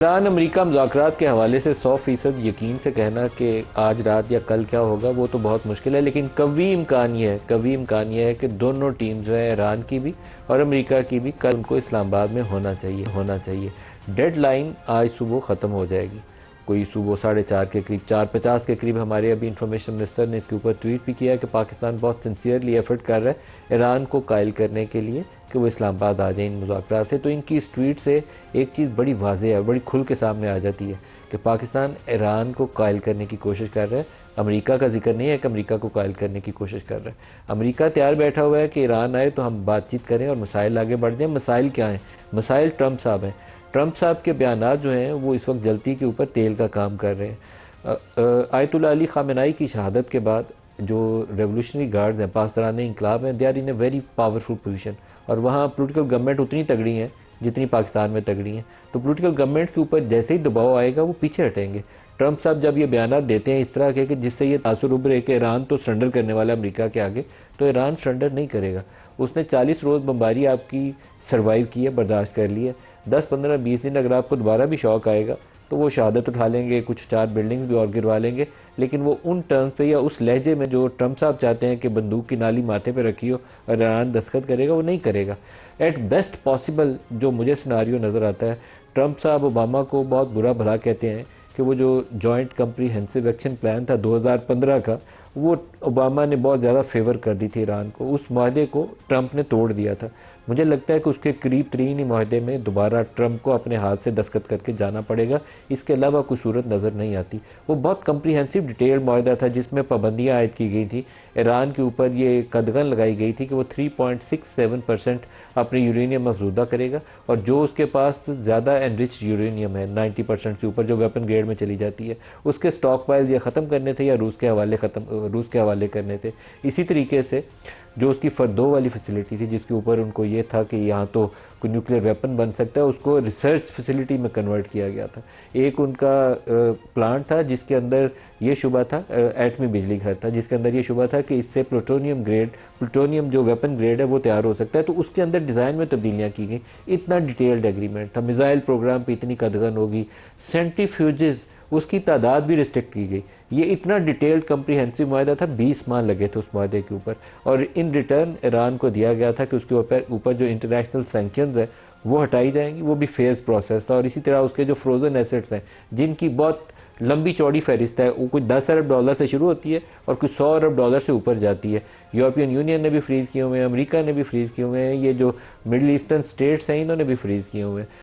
Iran America मुज़ाकरात के हवाले से 100% यकीन से कहना कि आज रात या कल क्या होगा वो तो बहुत मुश्किल है, लेकिन कवी इम्कान ये है कि दोनों टीम जो है, ईरान की भी और अमेरिका की भी, कल उनको इस्लामाबाद में होना चाहिए। डेडलाइन आज सुबह ख़त्म हो जाएगी, कोई सुबह 4:30 के करीब, 4:50 के करीब। हमारे अभी इंफॉर्मेशन मिनिस्टर ने इसके ऊपर ट्वीट भी किया कि पाकिस्तान बहुत सिंसियरली एफर्ट कर रहा है ईरान को कायल करने के लिए कि वो इस्लामाबाद आ जाए इन मुज़ाकरात से। तो इनकी इस ट्वीट से एक चीज़ बड़ी वाज़ेह है, बड़ी खुल के सामने आ जाती है कि पाकिस्तान ईरान को कायल करने की कोशिश कर रहा है। अमेरिका का जिक्र नहीं है कि अमेरिका को कायल करने की कोशिश कर रहा है। अमेरिका तैयार बैठा हुआ है कि ईरान आए तो हम बातचीत करें और मसाइल आगे बढ़ जाएँ। मसाइल क्या हैं? मसाइल ट्रंप साहब हैं। ट्रंप साहब के बयानात जो हैं वो इस वक्त जलती के ऊपर तेल का काम कर रहे हैं। आयतुल्लाह अली ख़ामेनी की शहादत के बाद जो रेवोल्यूशनरी गार्ड्स हैं, पासदारान इंकलाब हैं, they are in a very powerful position. और वहाँ पोलिटिकल गवर्नमेंट उतनी तगड़ी हैं जितनी पाकिस्तान में तगड़ी हैं। तो पोलिटिकल गवर्नमेंट के ऊपर जैसे ही दबाव आएगा वो पीछे हटेंगे। ट्रंप साहब जब ये बयान देते हैं इस तरह के कि जिससे ये तासुर उभरे कि ईरान तो सरेंडर करने वाला है अमेरिका के आगे, तो ईरान सरेंडर नहीं करेगा। उसने 40 रोज़ बमबारी आपकी सर्वाइव की है, बर्दाश्त कर ली है। 10, 15, 20 दिन अगर आपको दोबारा भी शौक आएगा तो वो शहादत उठा लेंगे, कुछ 4 बिल्डिंग्स भी और गिरवा लेंगे, लेकिन वो उन टर्म्स पे या उस लहजे में जो ट्रंप साहब चाहते हैं कि बंदूक की नाली माथे पे रखी हो और ईरान दस्तखत करेगा, वो नहीं करेगा। एट बेस्ट पॉसिबल जो मुझे सिनारियो नज़र आता है, ट्रंप साहब ओबामा को बहुत बुरा भला कहते हैं कि वो जो जॉइंट कम्प्रीहेंसिव एक्शन प्लान था 2015 का, वो ओबामा ने बहुत ज़्यादा फेवर कर दी थी ईरान को। उस माहदे को ट्रंप ने तोड़ दिया था। मुझे लगता है कि उसके करीब तरीन ही माहदे में दोबारा ट्रंप को अपने हाथ से दस्तखत करके जाना पड़ेगा। इसके अलावा कोई सूरत नज़र नहीं आती। वो बहुत कम्प्रीहेंसिव डिटेल्ड माहदा था जिसमें पाबंदियाँ आयद की गई थी ईरान के ऊपर। ये कदगन लगाई गई थी कि वो 3.67% अपनी यूरेनियम अफजूदा करेगा, और जो उसके पास ज़्यादा एनरिच यूरेनियम है 90% से ऊपर, जो वेपन ग्रेड में चली जाती है, उसके स्टॉक पाइल या ख़त्म करने थे या रूस के हवाले करने थे। इसी तरीके से जो उसकी फर्दो वाली फैसिलिटी थी जिसके ऊपर उनको ये था कि यहाँ तो कोई न्यूक्लियर वेपन बन सकता है, उसको रिसर्च फैसिलिटी में कन्वर्ट किया गया था। एक उनका प्लांट था जिसके अंदर ये शुबा था, एटमी बिजली घर था जिसके अंदर ये शुबा था कि इससे प्लूटोनियम जो वेपन ग्रेड है वो तैयार हो सकता है। तो उसके अंदर डिज़ाइन में तब्दीलियाँ की गई। इतना डिटेल्ड एग्रीमेंट था। मिसाइल प्रोग्राम पर इतनी कदगन होगी। सेंट्रीफ्यूजेस उसकी तादाद भी रिस्ट्रिक्ट की गई। ये इतना डिटेल्ड कम्प्रीहेंसिव माहदा था, 20 माह लगे थे उस माहदे के ऊपर। और इन रिटर्न ईरान को दिया गया था कि उसके ऊपर जो इंटरनेशनल सैंक्शंस है वो हटाई जाएंगी। वो भी फेज़ प्रोसेस था। और इसी तरह उसके जो फ्रोज़न एसेट्स हैं जिनकी बहुत लंबी चौड़ी फहरिस्त है, वो कुछ 10 अरब डॉलर से शुरू होती है और कुछ 100 अरब डॉलर से ऊपर जाती है। यूरोपियन यूनियन ने भी फ्रीज़ किए हुए हैं, अमेरिका ने भी फ्रीज़ किए हुए हैं, ये जो मिडल ईस्टर्न स्टेट्स हैं इन्होंने भी फ्रीज़ किए हुए हैं।